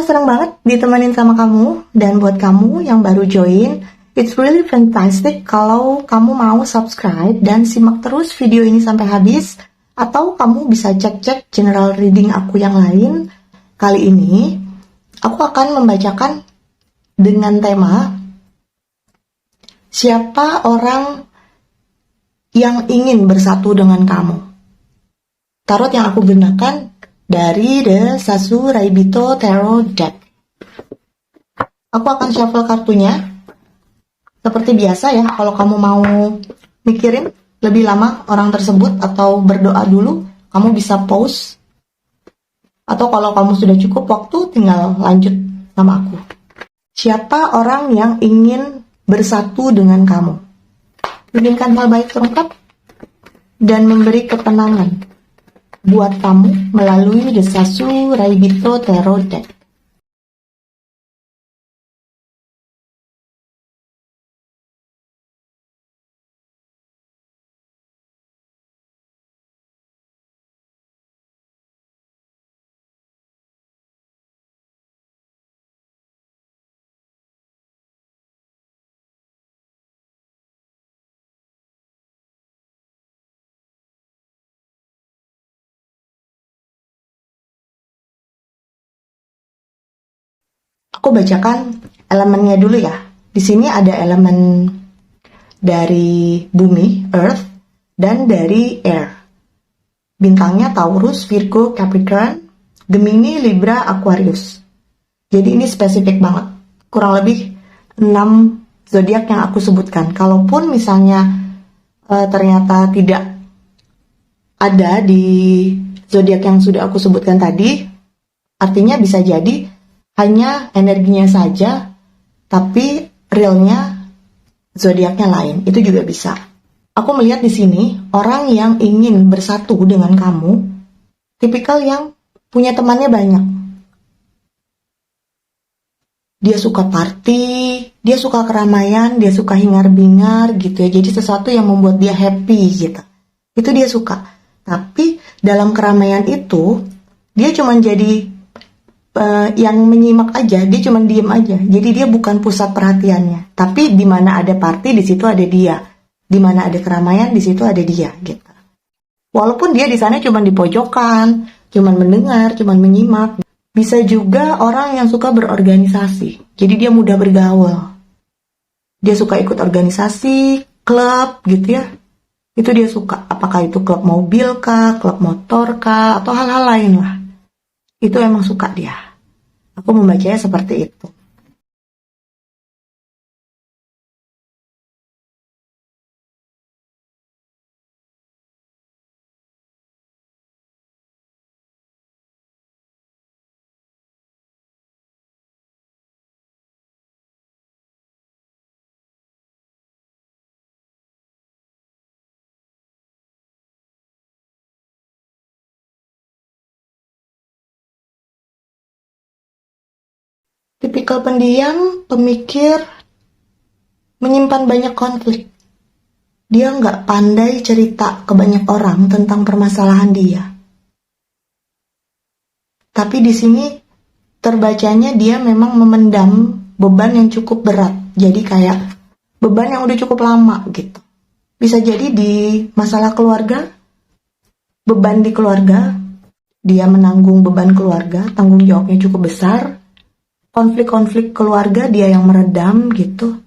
senang banget ditemenin sama kamu. Dan buat kamu yang baru join, it's really fantastic kalau kamu mau subscribe dan simak terus video ini sampai habis. Atau kamu bisa cek-cek general reading aku yang lain. Kali ini, aku akan membacakan dengan tema siapa orang yang ingin bersatu dengan kamu. Tarot yang aku gunakan dari The Sasu Raibito Tarot Deck. Aku akan shuffle kartunya. Seperti biasa ya, kalau kamu mau mikirin lebih lama orang tersebut atau berdoa dulu, kamu bisa pause. Atau kalau kamu sudah cukup waktu, tinggal lanjut sama aku. Siapa orang yang ingin bersatu dengan kamu? Inginkan hal baik terungkap dan memberi ketenangan buat kamu melalui The Sasu Raibito Tarot Deck. Aku bacakan elemennya dulu ya. Di sini ada elemen dari bumi, Earth, dan dari Air. Bintangnya Taurus, Virgo, Capricorn, Gemini, Libra, Aquarius. Jadi ini spesifik banget. Kurang lebih 6 zodiak yang aku sebutkan. Kalaupun misalnya ternyata tidak ada di zodiak yang sudah aku sebutkan tadi, artinya bisa jadi hanya energinya saja, tapi realnya zodiaknya lain. Itu juga bisa. Aku melihat di sini orang yang ingin bersatu dengan kamu, tipikal yang punya temannya banyak. Dia suka party, dia suka keramaian, dia suka hingar-bingar gitu ya. Jadi sesuatu yang membuat dia happy gitu. Itu dia suka. Tapi dalam keramaian itu, dia cuma jadi yang menyimak aja, dia cuma diem aja. Jadi dia bukan pusat perhatiannya. Tapi di mana ada party, di situ ada dia. Di mana ada keramaian, di situ ada dia gitu. Walaupun dia di sana cuma di pojokan, cuma mendengar, cuma menyimak. Bisa juga orang yang suka berorganisasi. Jadi dia mudah bergaul. Dia suka ikut organisasi, klub gitu ya. Itu dia suka. Apakah itu klub mobil kah, klub motor kah, atau hal-hal lain lah. Itu emang suka dia. Aku membacanya seperti itu. Tipikal pendiam, pemikir, menyimpan banyak konflik. Dia nggak pandai cerita ke banyak orang tentang permasalahan dia. Tapi di sini terbacanya dia memang memendam beban yang cukup berat. Jadi kayak beban yang udah cukup lama gitu. Bisa jadi di masalah keluarga, beban di keluarga, dia menanggung beban keluarga, tanggung jawabnya cukup besar. Konflik-konflik keluarga dia yang meredam gitu.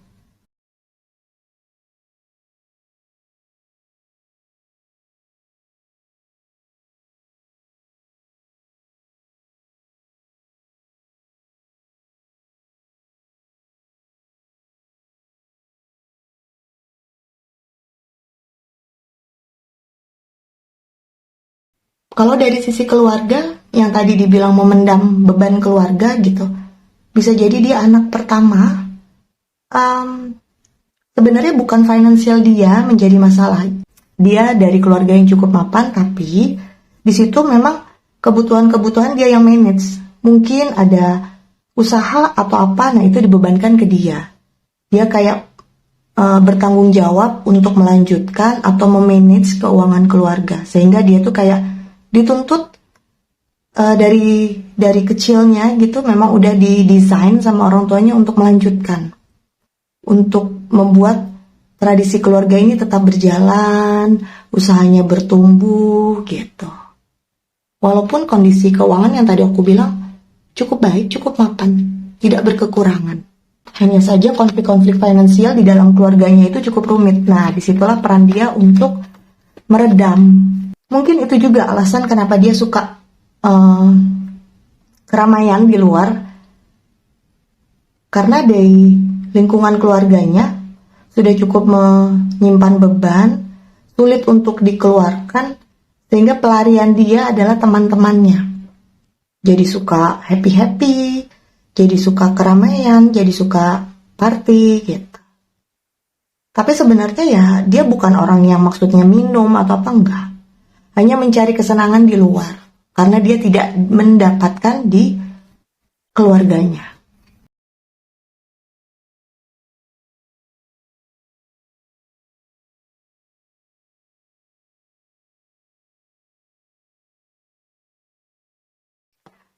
Kalau dari sisi keluarga, yang tadi dibilang memendam beban keluarga gitu, bisa jadi dia anak pertama. Sebenarnya bukan finansial dia menjadi masalah. Dia dari keluarga yang cukup mapan, tapi di situ memang kebutuhan-kebutuhan dia yang manage. Mungkin ada usaha atau apa, nah itu dibebankan ke dia. Dia kayak bertanggung jawab untuk melanjutkan atau memanage keuangan keluarga. Sehingga dia tuh kayak dituntut dari kecilnya gitu memang udah didesain sama orang tuanya untuk melanjutkan, untuk membuat tradisi keluarga ini tetap berjalan, usahanya bertumbuh gitu. Walaupun kondisi keuangan yang tadi aku bilang cukup baik, cukup mapan, tidak berkekurangan. Hanya saja konflik-konflik finansial di dalam keluarganya itu cukup rumit. Nah, disitulah peran dia untuk meredam. Mungkin itu juga alasan kenapa dia suka keramaian di luar, karena dari lingkungan keluarganya sudah cukup menyimpan beban, sulit untuk dikeluarkan, sehingga pelarian dia adalah teman-temannya. Jadi suka happy-happy, jadi suka keramaian, jadi suka party gitu. Tapi sebenarnya ya dia bukan orang yang maksudnya minum atau apa, enggak. Hanya mencari kesenangan di luar, karena dia tidak mendapatkan di keluarganya.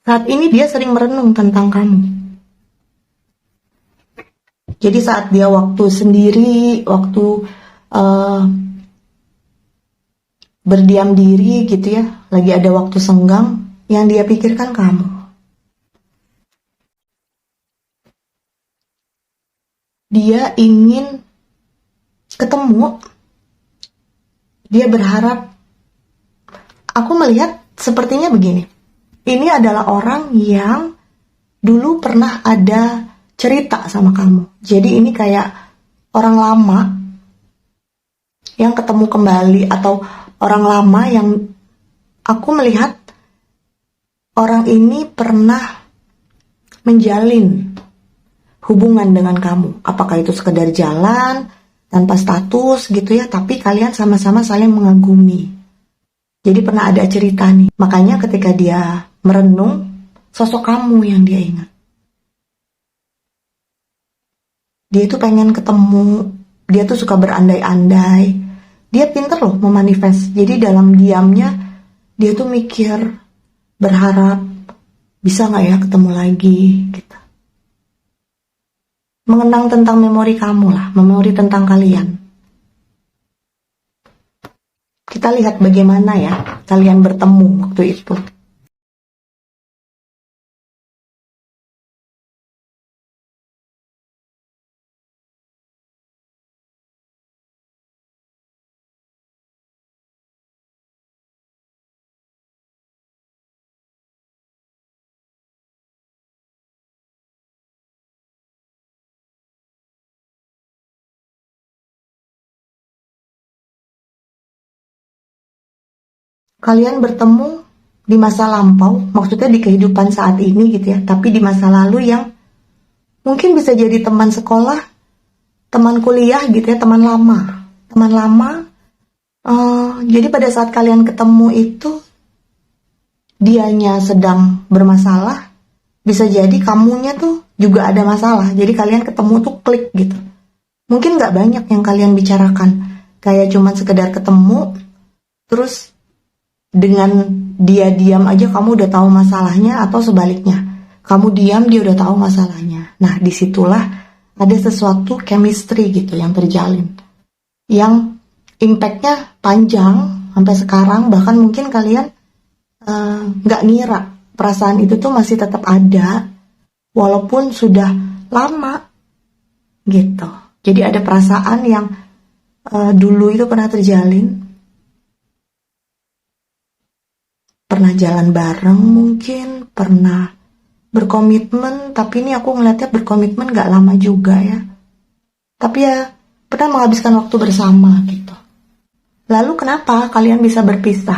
Saat ini dia sering merenung tentang kamu. Jadi saat dia waktu sendiri, waktu berdiam diri gitu ya, lagi ada waktu senggang, yang dia pikirkan kamu. Dia ingin ketemu, dia berharap. Aku melihat sepertinya begini, ini adalah orang yang dulu pernah ada cerita sama kamu. Jadi ini kayak orang lama yang ketemu kembali, atau orang lama yang aku melihat orang ini pernah menjalin hubungan dengan kamu. Apakah itu sekedar jalan tanpa status gitu ya, tapi kalian sama-sama saling mengagumi. Jadi pernah ada cerita nih. Makanya ketika dia merenung, sosok kamu yang dia ingat. Dia tuh pengen ketemu, dia tuh suka berandai-andai. Dia pinter loh memanifest. Jadi dalam diamnya dia tuh mikir, berharap bisa gak ya ketemu lagi gitu. Mengenang tentang memori kamu lah, memori tentang kalian. Kita lihat bagaimana ya kalian bertemu waktu itu. Kalian bertemu di masa lampau, maksudnya di kehidupan saat ini gitu ya, tapi di masa lalu yang mungkin bisa jadi teman sekolah, teman kuliah gitu ya, teman lama. Teman lama, jadi pada saat kalian ketemu itu, dianya sedang bermasalah, bisa jadi kamunya tuh juga ada masalah, jadi kalian ketemu tuh klik gitu. Mungkin gak banyak yang kalian bicarakan, kayak cuman sekedar ketemu, terus dengan dia diam aja kamu udah tahu masalahnya, atau sebaliknya kamu diam dia udah tahu masalahnya. Nah disitulah ada sesuatu chemistry gitu yang terjalin, yang impactnya panjang sampai sekarang. Bahkan mungkin kalian nggak ngira perasaan itu tuh masih tetap ada walaupun sudah lama gitu. Jadi ada perasaan yang dulu itu pernah terjalin, pernah jalan bareng mungkin, pernah berkomitmen, tapi ini aku ngeliatnya berkomitmen gak lama juga ya. Tapi ya pernah menghabiskan waktu bersama gitu. Lalu kenapa kalian bisa berpisah?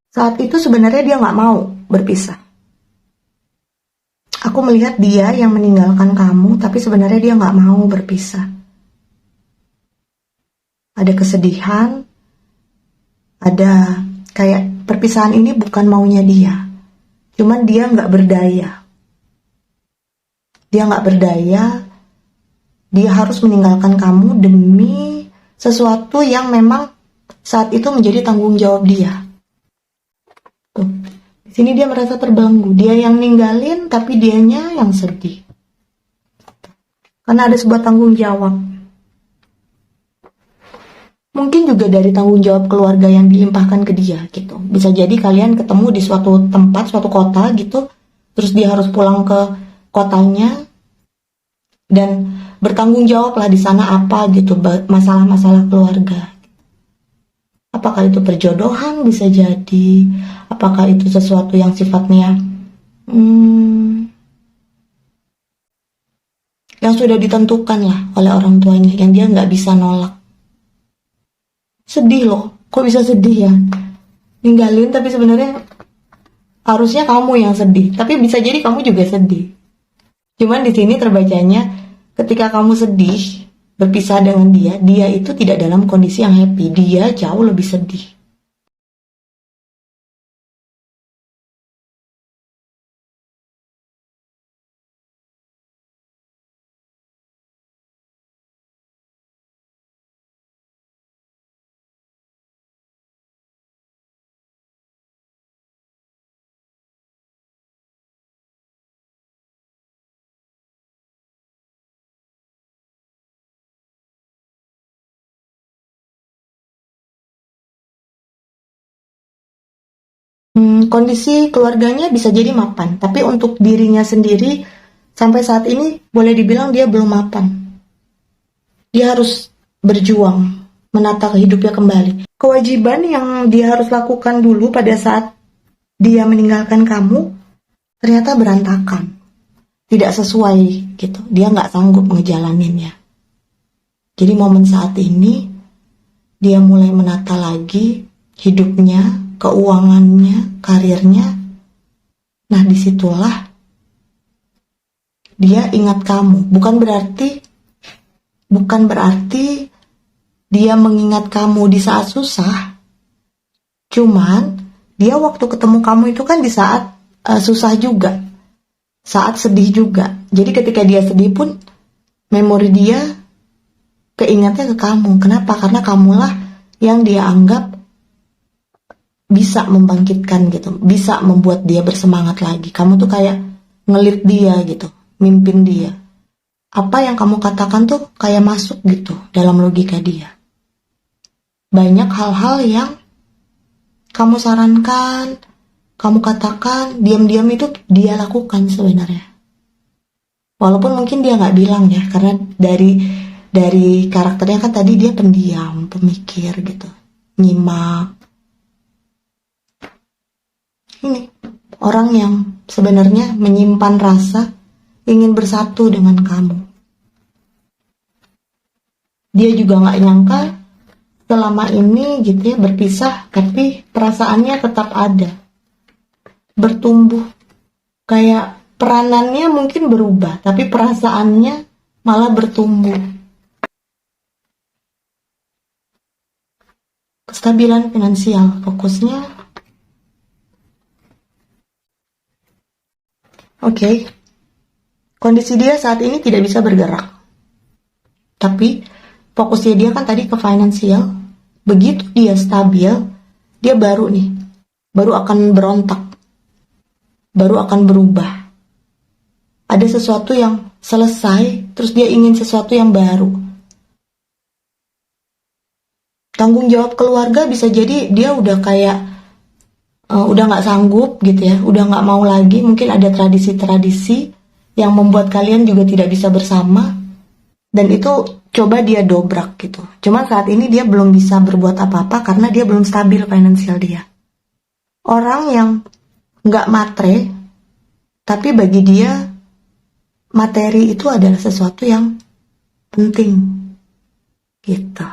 Saat itu sebenarnya dia gak mau berpisah. Aku melihat dia yang meninggalkan kamu, tapi sebenarnya dia gak mau berpisah. ada kesedihan, ada kayak perpisahan ini bukan maunya dia. Cuman dia nggak berdaya. Dia nggak berdaya, dia harus meninggalkan kamu demi sesuatu yang memang saat itu menjadi tanggung jawab dia. Tuh, di sini dia merasa terbelenggu. Dia yang ninggalin, tapi dianya yang sedih. Karena ada sebuah tanggung jawab. Mungkin juga dari tanggung jawab keluarga yang dilimpahkan ke dia gitu. Bisa jadi kalian ketemu di suatu tempat, suatu kota gitu, terus dia harus pulang ke kotanya dan bertanggung jawab lah di sana apa gitu, masalah-masalah keluarga. Apakah itu perjodohan bisa jadi, apakah itu sesuatu yang sifatnya yang sudah ditentukan lah oleh orang tuanya, yang dia nggak bisa nolak. Sedih loh, kok bisa sedih ya? Ninggalin tapi sebenarnya harusnya kamu yang sedih, tapi bisa jadi kamu juga sedih. Cuman di sini terbacanya ketika kamu sedih berpisah dengan dia, dia itu tidak dalam kondisi yang happy, dia jauh lebih sedih. Kondisi keluarganya bisa jadi mapan, tapi untuk dirinya sendiri sampai saat ini boleh dibilang dia belum mapan. Dia harus berjuang menata hidupnya kembali. Kewajiban yang dia harus lakukan dulu pada saat dia meninggalkan kamu ternyata berantakan, tidak sesuai gitu. Dia nggak sanggup ngejalaninnya. Jadi momen saat ini dia mulai menata lagi hidupnya, keuangannya, karirnya. Nah, disitulah dia ingat kamu. Bukan berarti dia mengingat kamu di saat susah. Cuman dia waktu ketemu kamu itu kan di saat susah juga, saat sedih juga. Jadi ketika dia sedih pun memori dia keingatnya ke kamu. Kenapa? Karena kamulah yang dia anggap bisa membangkitkan gitu, bisa membuat dia bersemangat lagi. Kamu tuh kayak ngelit dia gitu, mimpin dia. Apa yang kamu katakan tuh kayak masuk gitu dalam logika dia. Banyak hal-hal yang kamu sarankan, kamu katakan, diam-diam itu dia lakukan sebenarnya. Walaupun mungkin dia nggak bilang ya, karena dari karakternya kan tadi dia pendiam, pemikir gitu, nyimak. Ini orang yang sebenarnya menyimpan rasa ingin bersatu dengan kamu. Dia juga nggak nyangka selama ini gitu ya berpisah, tapi perasaannya tetap ada, bertumbuh. Kayak peranannya mungkin berubah, tapi perasaannya malah bertumbuh. Kestabilan finansial, fokusnya Oke. Kondisi dia saat ini tidak bisa bergerak. Tapi fokusnya dia kan tadi ke finansial. Begitu dia stabil, dia baru akan berontak. Baru akan berubah. Ada sesuatu yang selesai, terus dia ingin sesuatu yang baru. Tanggung jawab keluarga bisa jadi dia udah kayak udah nggak sanggup gitu ya, udah nggak mau lagi. Mungkin ada tradisi-tradisi yang membuat kalian juga tidak bisa bersama, dan itu coba dia dobrak gitu. Cuman saat ini dia belum bisa berbuat apa-apa karena dia belum stabil finansial dia. Orang yang nggak matre, tapi bagi dia materi itu adalah sesuatu yang penting gitu.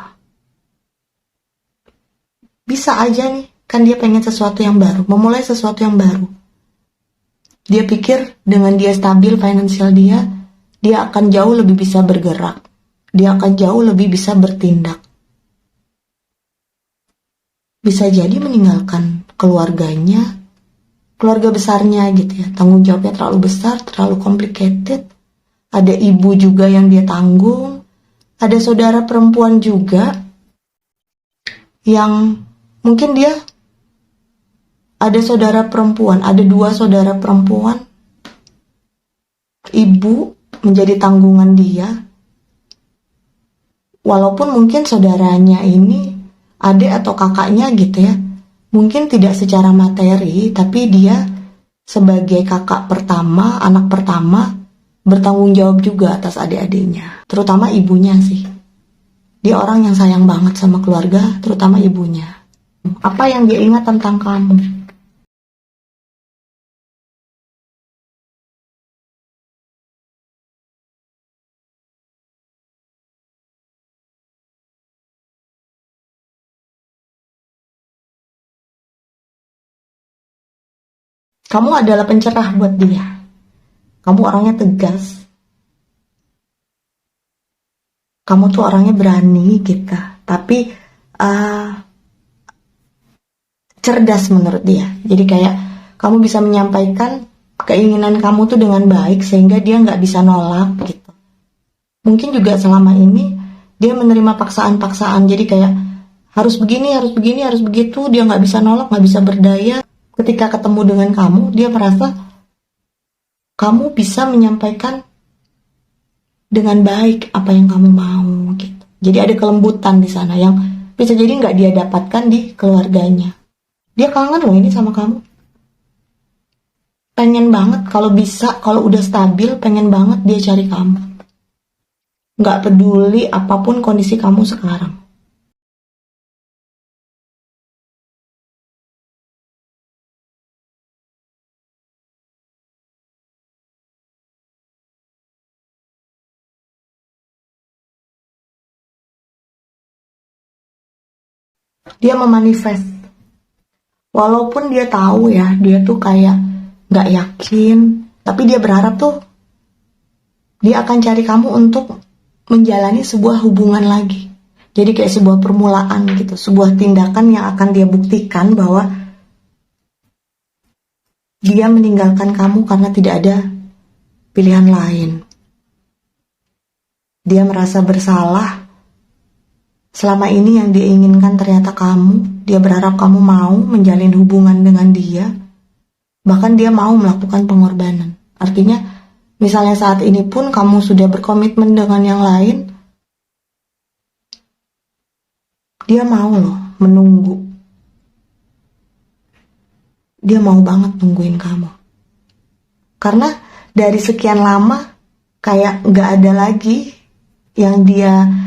Bisa aja nih, kan dia pengen sesuatu yang baru, memulai sesuatu yang baru. Dia pikir dengan dia stabil finansial dia akan jauh lebih bisa bergerak. Dia akan jauh lebih bisa bertindak. bisa jadi meninggalkan keluarganya, keluarga besarnya gitu ya. Tanggung jawabnya terlalu besar, terlalu complicated. Ada ibu juga yang dia tanggung, ada saudara perempuan juga yang mungkin dia ada saudara perempuan, ada 2 saudara perempuan, ibu menjadi tanggungan dia, walaupun mungkin saudaranya ini adik atau kakaknya gitu ya, mungkin tidak secara materi, tapi dia sebagai kakak pertama, anak pertama, bertanggung jawab juga atas adik-adiknya, terutama ibunya sih. Dia orang yang sayang banget sama keluarga, terutama ibunya. Apa yang dia ingat tentang kamu? Kamu adalah pencerah buat dia. Kamu orangnya tegas. Kamu tuh orangnya berani gitu. Tapi uh, cerdas menurut dia. Jadi kayak kamu bisa menyampaikan keinginan kamu tuh dengan baik sehingga dia nggak bisa nolak gitu. Mungkin juga selama ini dia menerima paksaan-paksaan. Jadi kayak harus begini, harus begini, harus begitu. Dia nggak bisa nolak, nggak bisa berdaya. Ketika ketemu dengan kamu, dia merasa kamu bisa menyampaikan dengan baik apa yang kamu mau gitu. Jadi ada kelembutan di sana yang bisa jadi nggak dia dapatkan di keluarganya. Dia kangen loh ini sama kamu. Pengen banget kalau bisa, kalau udah stabil, pengen banget dia cari kamu. Nggak peduli apapun kondisi kamu sekarang. Dia memanifest. Walaupun dia tahu ya, dia tuh kayak nggak yakin, tapi dia berharap tuh dia akan cari kamu untuk menjalani sebuah hubungan lagi. Jadi kayak sebuah permulaan gitu, sebuah tindakan yang akan dia buktikan bahwa dia meninggalkan kamu karena tidak ada pilihan lain. Dia merasa bersalah. Selama ini yang dia inginkan ternyata kamu. Dia berharap kamu mau menjalin hubungan dengan dia. Bahkan dia mau melakukan pengorbanan. Artinya, misalnya saat ini pun kamu sudah berkomitmen dengan yang lain, dia mau loh menunggu. Dia mau banget nungguin kamu. Karena dari sekian lama, kayak gak ada lagi yang dia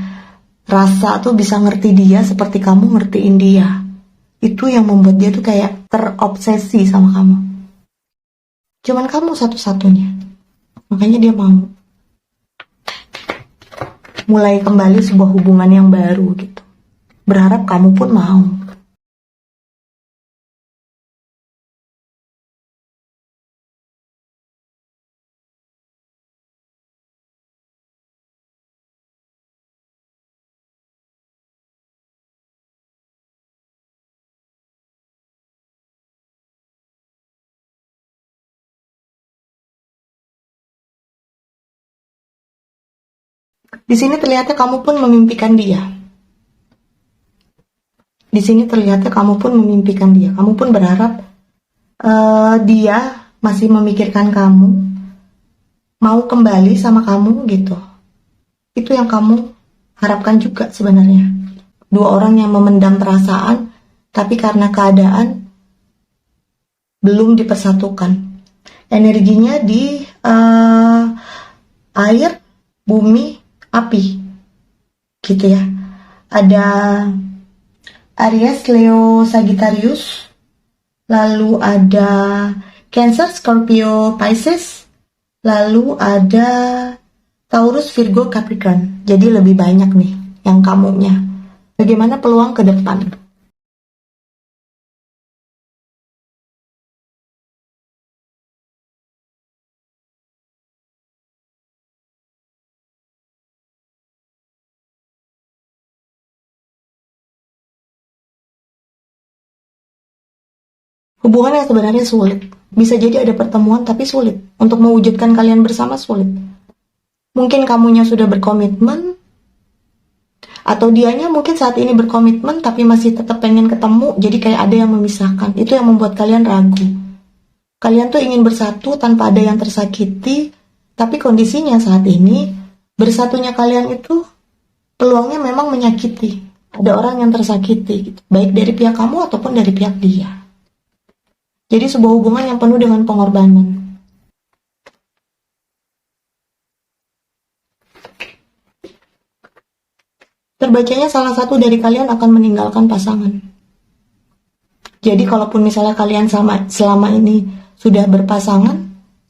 rasa tuh bisa ngerti dia seperti kamu ngertiin dia. Itu yang membuat dia tuh kayak terobsesi sama kamu. Cuman kamu satu-satunya. Makanya dia mau mulai kembali sebuah hubungan yang baru gitu. Berharap kamu pun mau. Di sini terlihatnya kamu pun memimpikan dia. Di sini terlihatnya kamu pun memimpikan dia. Kamu pun berharap dia masih memikirkan kamu, mau kembali sama kamu gitu. Itu yang kamu harapkan juga sebenarnya. 2 orang yang memendam perasaan, tapi karena keadaan belum dipersatukan. Energinya di air, bumi, api, gitu ya. Ada Aries, Leo, Sagittarius, lalu ada Cancer, Scorpio, Pisces, lalu ada Taurus, Virgo, Capricorn. Jadi lebih banyak nih yang kamunya. Bagaimana peluang ke depan? Hubungan yang sebenarnya sulit. Bisa jadi ada pertemuan tapi sulit. Untuk mewujudkan kalian bersama sulit. Mungkin kamunya sudah berkomitmen, atau dianya mungkin saat ini berkomitmen tapi masih tetap pengen ketemu, jadi kayak ada yang memisahkan. Itu yang membuat kalian ragu. Kalian tuh ingin bersatu tanpa ada yang tersakiti, tapi kondisinya saat ini, bersatunya kalian itu peluangnya memang menyakiti. Ada orang yang tersakiti, gitu. Baik dari pihak kamu ataupun dari pihak dia. Jadi sebuah hubungan yang penuh dengan pengorbanan. Terbacanya salah satu dari kalian akan meninggalkan pasangan. Jadi kalaupun misalnya kalian selama ini sudah berpasangan,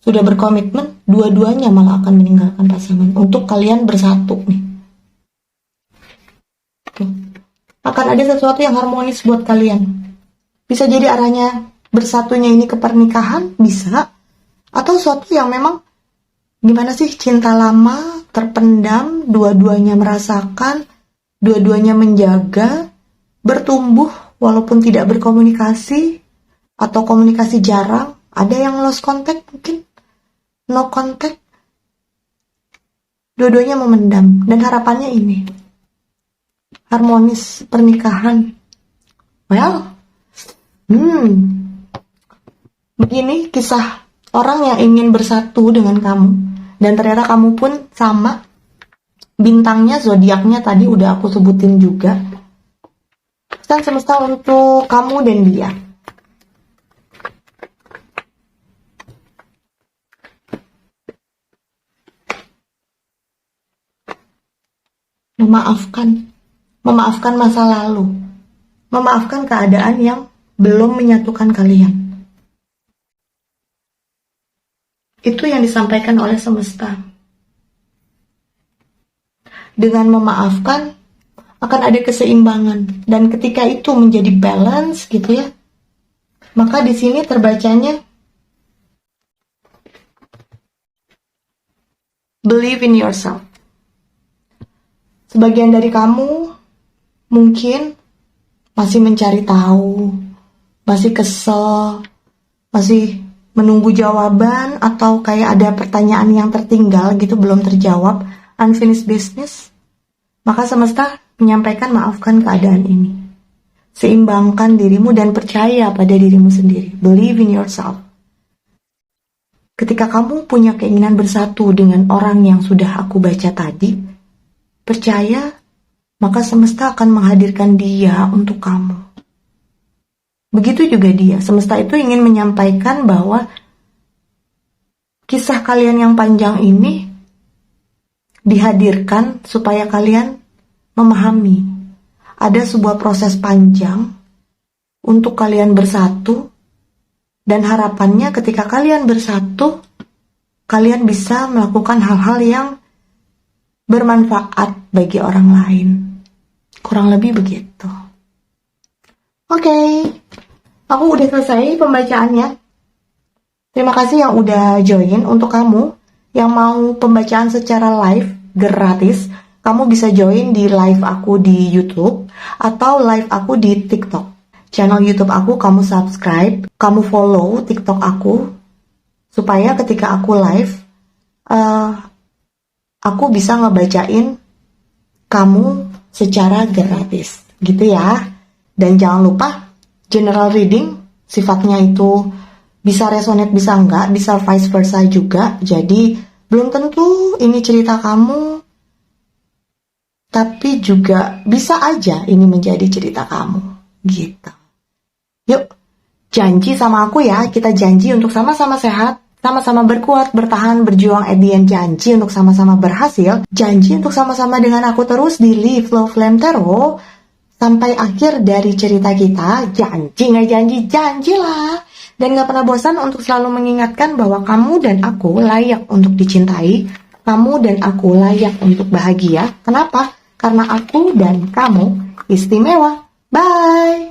sudah berkomitmen, dua-duanya malah akan meninggalkan pasangan untuk kalian bersatu nih. Tuh. Akan ada sesuatu yang harmonis buat kalian. Bisa jadi arahnya bersatunya ini ke pernikahan, bisa. Atau sesuatu yang memang gimana sih, cinta lama, terpendam, dua-duanya merasakan, dua-duanya menjaga, bertumbuh walaupun tidak berkomunikasi, atau komunikasi jarang, ada yang lost contact mungkin, no contact. Dua-duanya memendam, dan harapannya ini, harmonis pernikahan. Well, begini kisah orang yang ingin bersatu dengan kamu, dan ternyata kamu pun sama. Bintangnya, zodiaknya tadi udah aku sebutin juga. Pesan semesta untuk kamu dan dia. Memaafkan masa lalu, memaafkan keadaan yang belum menyatukan kalian. Itu yang disampaikan oleh semesta. Dengan memaafkan akan ada keseimbangan, dan ketika itu menjadi balance gitu ya, maka di sini terbacanya believe in yourself. Sebagian dari kamu mungkin masih mencari tahu, masih kesel, masih menunggu jawaban, atau kayak ada pertanyaan yang tertinggal gitu, belum terjawab, unfinished business. Maka semesta menyampaikan maafkan keadaan ini. Seimbangkan dirimu dan percaya pada dirimu sendiri. Believe in yourself. Ketika kamu punya keinginan bersatu dengan orang yang sudah aku baca tadi, percaya, maka semesta akan menghadirkan dia untuk kamu. Begitu juga dia. Semesta itu ingin menyampaikan bahwa kisah kalian yang panjang ini dihadirkan supaya kalian memahami ada sebuah proses panjang untuk kalian bersatu, dan harapannya ketika kalian bersatu, kalian bisa melakukan hal-hal yang bermanfaat bagi orang lain. Kurang lebih begitu. Oke, aku udah selesai pembacaannya. Terima kasih yang udah join. Untuk kamu yang mau pembacaan secara live gratis, kamu bisa join di live aku di YouTube atau live aku di TikTok. Channel YouTube aku kamu subscribe, kamu follow TikTok aku, supaya ketika aku live, aku bisa ngebacain kamu secara gratis, gitu ya. Dan jangan lupa, general reading sifatnya itu bisa resonate, bisa enggak, bisa vice versa juga. Jadi belum tentu ini cerita kamu, tapi juga bisa aja ini menjadi cerita kamu, gitu. Yuk, janji sama aku ya, kita janji untuk sama-sama sehat, sama-sama berkuat, bertahan, berjuang, at the end janji untuk sama-sama berhasil, janji untuk sama-sama dengan aku terus di Live Love Flame Tarot sampai akhir dari cerita kita. Janji nggak janji, janjilah. Dan gak pernah bosan untuk selalu mengingatkan bahwa kamu dan aku layak untuk dicintai, kamu dan aku layak untuk bahagia. Kenapa? Karena aku dan kamu istimewa. Bye!